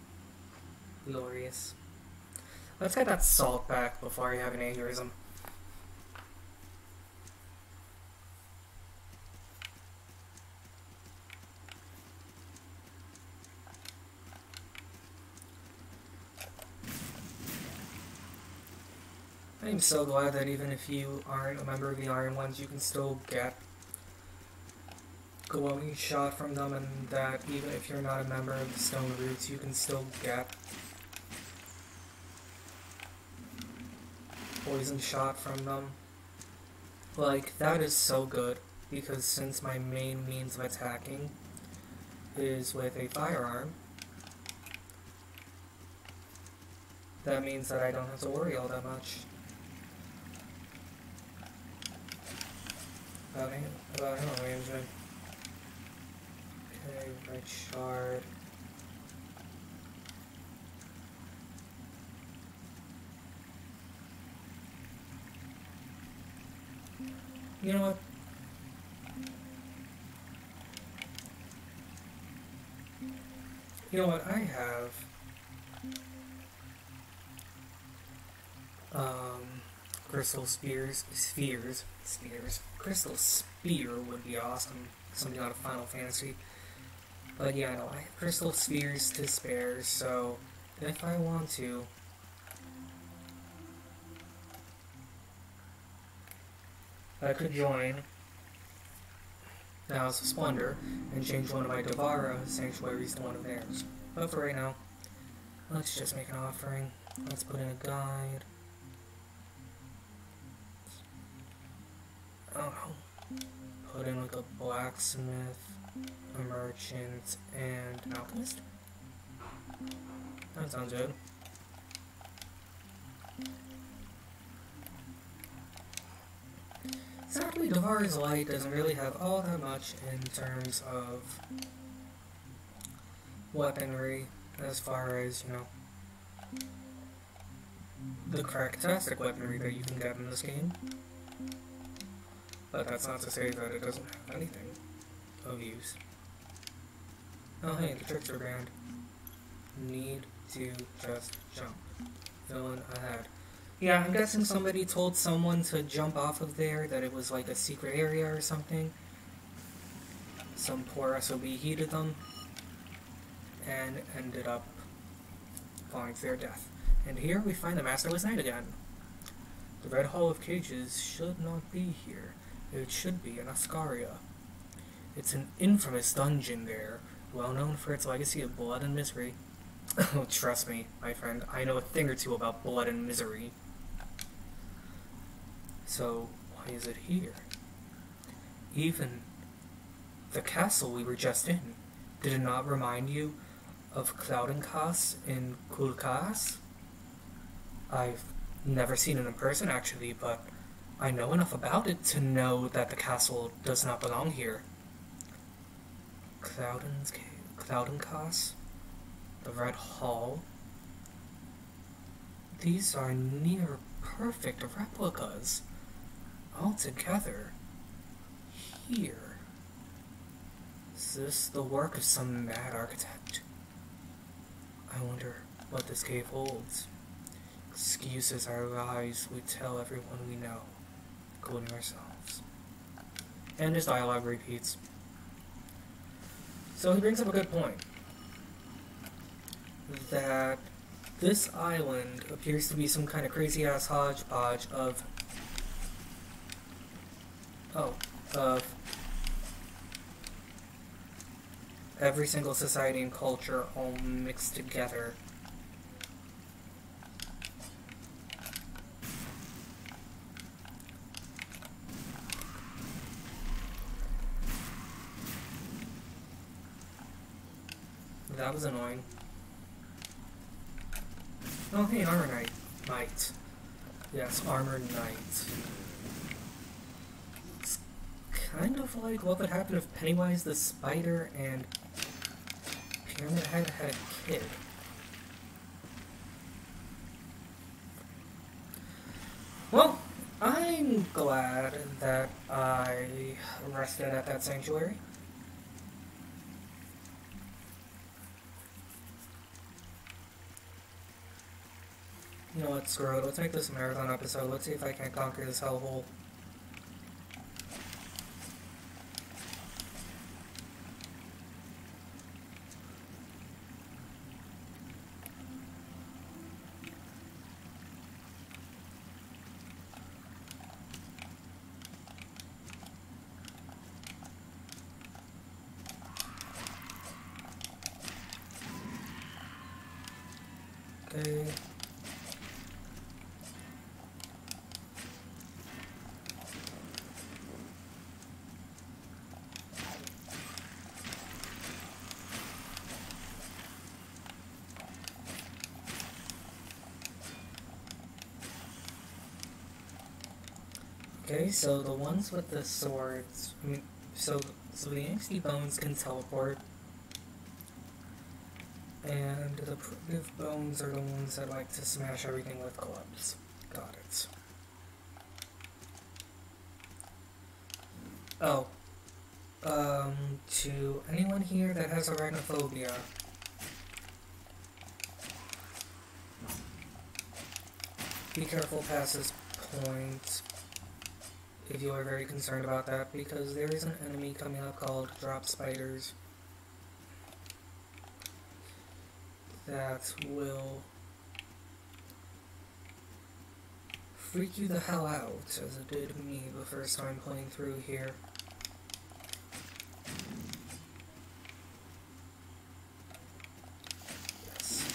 Glorious. Let's get that salt back before I have an aneurysm. I'm so glad that even if you aren't a member of the Iron Ones, you can still get glowing shot from them, and that even if you're not a member of the Stone Roots, you can still get poison shot from them. Like, that is so good, because since my main means of attacking is with a firearm, that means that I don't have to worry all that much about ammo management. Okay, right shard. You know what? You know what? I have crystal spheres. Crystal spear would be awesome. Something out of Final Fantasy. But yeah, no, I have crystal spheres to spare, so if I want to, I could join the House of Splendor and change one of my Devara sanctuaries to one of theirs. But for right now, let's just make an offering. Let's put in a guide. I don't know. Put in like a blacksmith, a merchant, and an alchemist. That sounds good. Sadly, Devara's Light doesn't really have all that much in terms of weaponry, as far as, you know, the cracktastic weaponry that you can get in this game. But that's not to say that it doesn't have anything of use. Oh hey, the trickster brand. Need to just jump. Villain ahead. Yeah, I'm guessing somebody told someone to jump off of there, that it was like a secret area or something. Some poor SOB heeded them, and ended up falling to their death. And here we find the Masterless Knight again. The Red Hall of Cages should not be here. It should be in Ascaria. It's an infamous dungeon there, well known for its legacy of blood and misery. Oh, trust me, my friend, I know a thing or two about blood and misery. So, why is it here? Even the castle we were just in, did it not remind you of Cloudencass in Kulkas? I've never seen it in person, actually, but I know enough about it to know that the castle does not belong here. Cloudencass? The Red Hall? These are near perfect replicas. Altogether. Here. Is this the work of some mad architect? I wonder what this cave holds. Excuses are lies we tell everyone we know, including ourselves. And his dialogue repeats. So he brings up a good point. That this island appears to be some kind of crazy-ass hodgepodge of every single society and culture all mixed together. That was annoying. Oh hey, Armor Knight. Yes, Armored Knight. It's kind of like what would happen if Pennywise the Spider and Pyramid Head had a kid. Well, I'm glad that I rested at that sanctuary. You know what, screw it. Let's make this a marathon episode. Let's see if I can conquer this hellhole. Okay. Okay, so the ones with the swords, so the angsty bones can teleport, and the primitive bones are the ones that like to smash everything with clubs. Got it. Oh, to anyone here that has arachnophobia, be careful past this point if you are very concerned about that, because there is an enemy coming up called drop spiders that will freak you the hell out, as it did me the first time playing through here. Yes.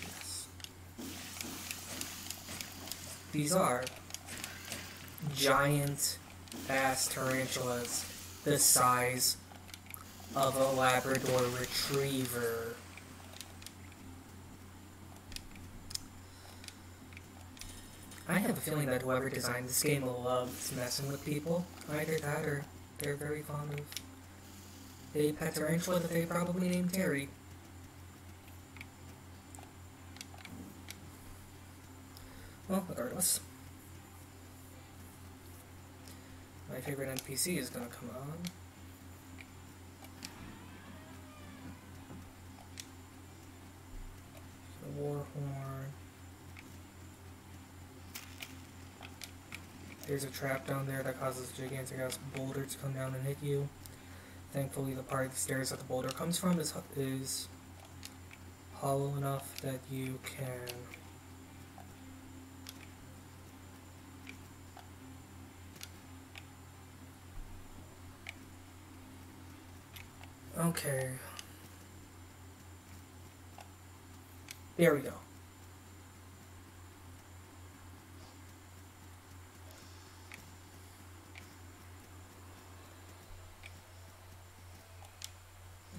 Yes. These are giant ass tarantulas the size of a Labrador Retriever. I have a feeling that whoever designed this game loves messing with people. Either that or they're very fond of a pet tarantula that they probably named Terry. Well, regardless. My favorite NPC is gonna come on. The Warhorn. There's a trap down there that causes a gigantic ass boulder to come down and hit you. Thankfully, the part of the stairs that the boulder comes from is hollow enough that you can okay. There we go.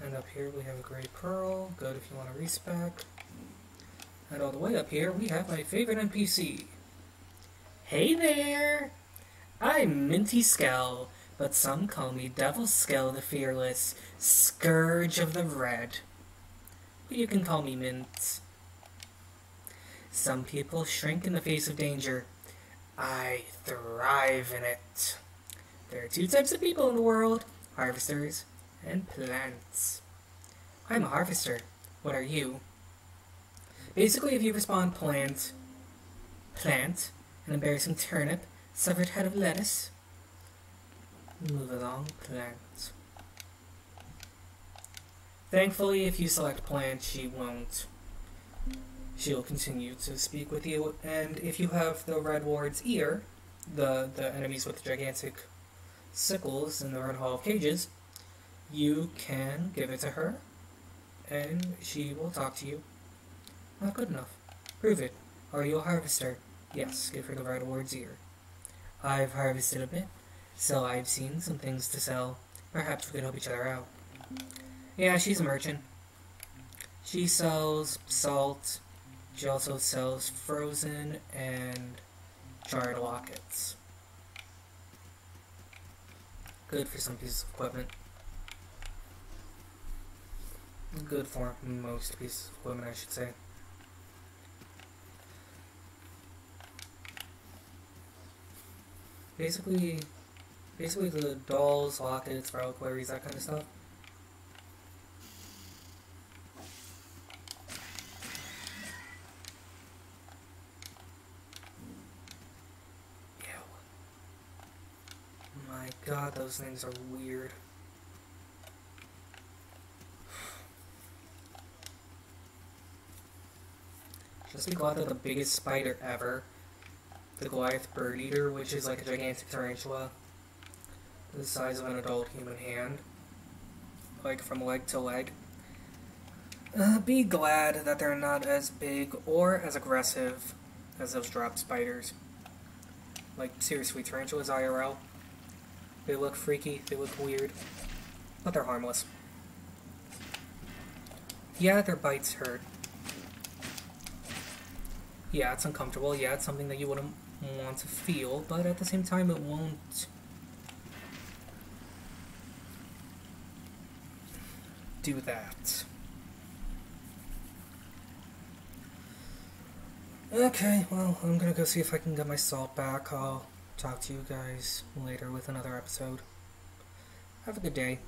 And up here we have a great pearl, good if you want to respec. And all the way up here we have my favorite NPC. Hey there! I'm Minty Skell, but some call me Devil Skell the Fearless, Scourge of the Red. But you can call me Mint. Some people shrink in the face of danger. I thrive in it. There are two types of people in the world, harvesters and plants. I'm a harvester. What are you? Basically, if you respond plant, an embarrassing turnip, severed head of lettuce, move along, plant. Thankfully, if you select plant, she won't. She'll continue to speak with you, and if you have the Red Ward's ear, the enemies with the gigantic sickles in the Red Hall of Cages, you can give it to her, and she will talk to you. Not good enough. Prove it. Are you a harvester? Yes, give her the Red Ward's ear. I've harvested a bit, so I've seen some things to sell. Perhaps we could help each other out. Yeah, she's a merchant. She sells salt. She also sells frozen and charred lockets. Good for some pieces of equipment. Good for most pieces of equipment, I should say. Basically the dolls, lockets, reliquaries, that kind of stuff. Ew. My god, those things are weird. Just be glad that the biggest spider ever, the Goliath bird eater, which is like a gigantic tarantula, the size of an adult human hand, like from leg to leg. Be glad that they're not as big or as aggressive as those drop spiders. Like, seriously, tarantulas IRL, they look freaky, they look weird, but they're harmless. Yeah, their bites hurt. Yeah, it's uncomfortable. Yeah, it's something that you wouldn't want to feel, but at the same time, it won't do that. Okay, well, I'm gonna go see if I can get my salt back. I'll talk to you guys later with another episode. Have a good day.